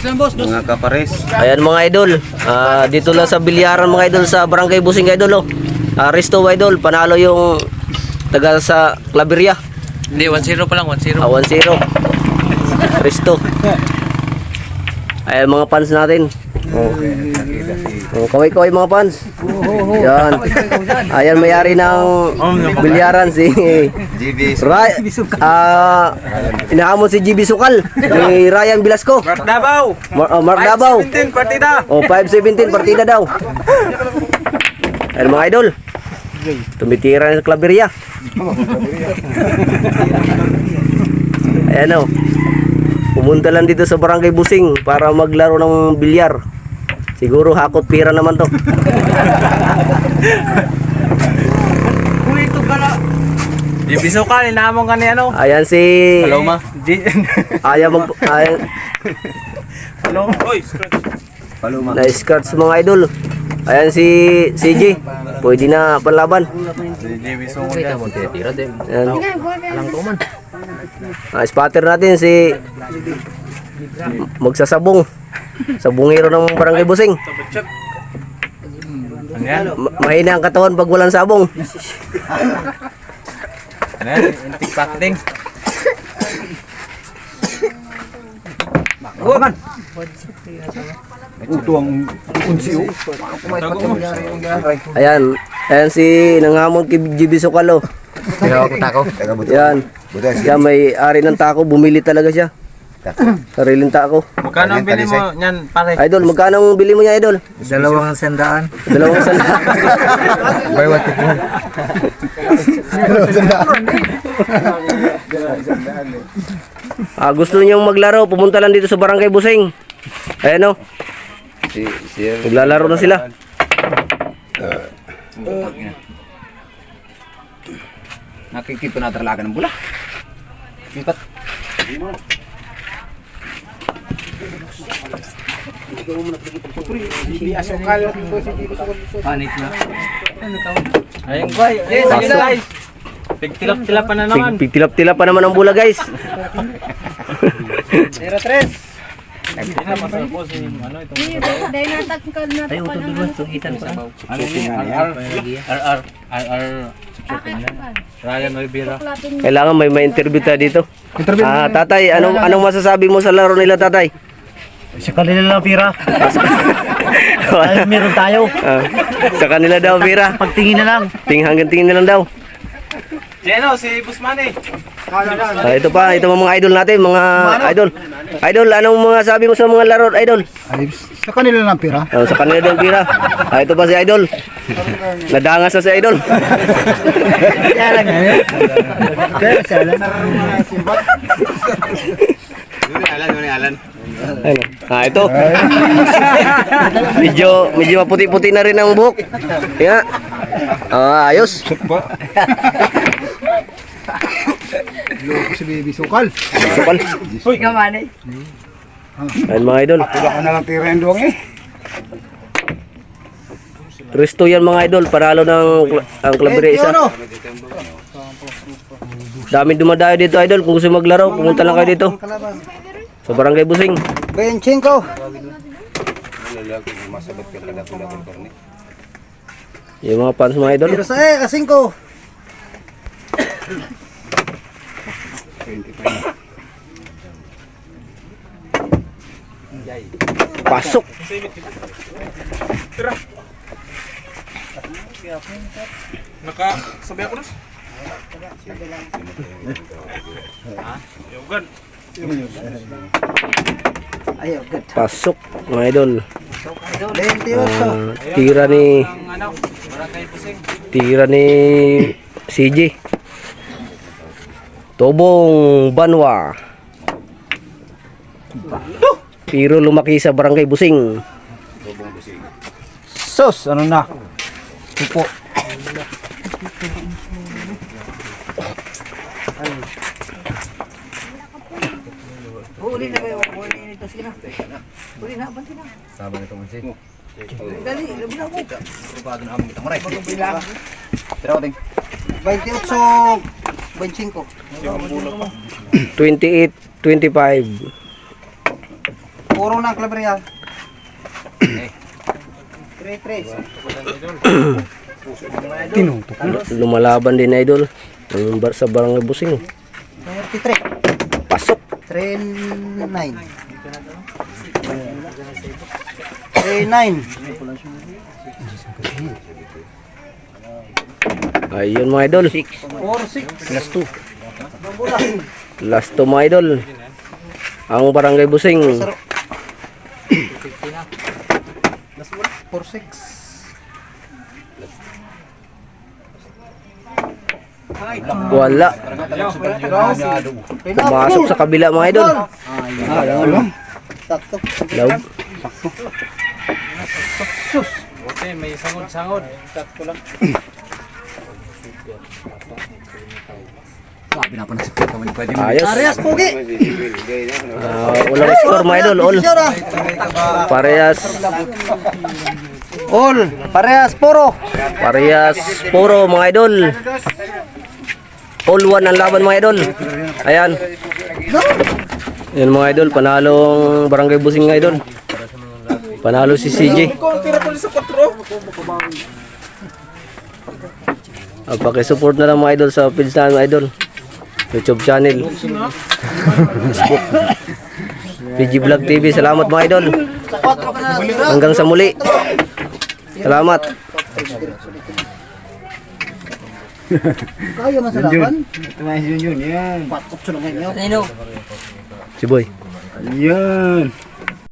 Mga kapares. Ayan mga idol. Dito lang sa bilyaran mga idol sa Barangay Busing idol. Resto idol, panalo yung taga sa Claveria. Hindi, 1-0 pa lang, 1-0. 1-0. Resto. Ayan mga fans natin. Kaway-kaway mga fans. Yan. Ayan mayari ng bilyaran si inahamon si GB Sukal ni Ryan Velasco. Mark Davao. Mark Davao. 5-17 partida. 5-17 partida daw. Ayan mga idol. Tumitira na sa Claveria. Ayan o. Pumunta lang dito sa Barangay Busing para maglaro ng bilyar. Siguro hakot pira naman to. GB Sukal, inaamon ka ni ano? Ayan si Paloma. Ayan Paloma. Oy, Paluma. na-scratch mga idol. Ayan si CJ. Pwede na panlaban. GB Sukal. Ayan. Spotter natin si magsasabong. Sabungero ng Barangay Busing. Ano yan? Mahina ang katawan pag walang sabong. Ano yan? Intik packing. Ayan. Ayan si nangamon kay GB Sukalo. Yan. Yan may ari ng tako, bumili talaga siya. Sariling tako. Magkano ang bili mo yan, pare? Idol, magkano ang bili mo niya, idol? 200. 200. Buy what you want. Gusto niyo maglaro, pumunta lang dito sa Barangay Busing. Ayan o. Naglalaro na sila. Nakikita na talaga ng bula. Lipat. Panik na. Ayun guys. Yes, ayun guys. Pigtilap-tilap pa na naman. Pigtilap-tilap pa naman ang bula, guys. 0-3. Hindi na masarap po si ano itong Dahil natagkal na ito pa naman. ano ni RR Ryan Rivera. Kailangan may interview tayo dito. Tatay, anong masasabi mo sa laro nila, tatay? Sa kanila lang pira. Ay, meron tayo. Sa kanila daw, Vira. Pagtingin na lang. Hanggang tingin na lang daw. Jeno, si Busmane. Ito mga idol natin, mga idol. Idol, anong mga sabi mo sa mga laro, idol? Sa kanila lang pira. Sa kanila daw, Vira. Ito pa si idol. Nadangas na si idol. Alan. Ito. medyo maputi-puti na rin ang buhok. Kaya, ayos. Loko si Baby Sukal. Sukal. Uy, kaman eh. Ayun mga idol. Wala ka na lang tira yung duwang eh. Resto yan mga idol. Panalo ng ang Claveria isa. Dami dumadayo dito idol. Kung gusto maglaro, pumunta lang kayo dito. Sa Barangay Busing. 25. Yung mga fans mga idol. Pero sa A5. Pasok. Nakasabi ako na. Yogan. Pasok mga idol. 28. Tira ni Barangay Busing. CJ. Tobong Banwa. Pero lumaki sa Barangay Busing. Sus, ano na? Tupo. Huli na kayo. Huli nito. Sige na. Huli na. Banti na. Sama nito man si. Dali. Labi na ako. Rupado na kita maray. Tira ko ting. 28. 25. 28, 25. Puro ng klaberya. 3-3. Lumalaban din idol. Yung sa barangay Busing. 33. Pasok. 3-9. 3-9. Ayun mga idol. 4-6. Last 2. Last 2 mga idol. Ang barangay Busing. 4-6. Wala. Pumasok sa kabila mga idol. Sakto. Laog. Okay, may sangod-sangod. Sabi na pa na si Pito. Pwede mo. Ayos. Arias, pugi. Walang score mga idol. All. Parehas. All. Parehas, puro. Parehas. Puro mga idol. All 1 ang laban mga idol. Ayan. Yan mga idol. Panalong barangay Busing mga idol. Panalo si CJ. Pakisupport na lang mga idol sa page namin mga idol. YouTube channel. Facebook. PG Vlog TV. Salamat mga idol. Hanggang sa muli. Salamat. Kaya man sa laban. Ito na yun. Yan. Patok sa lang ngayon. Si Boy. Yan.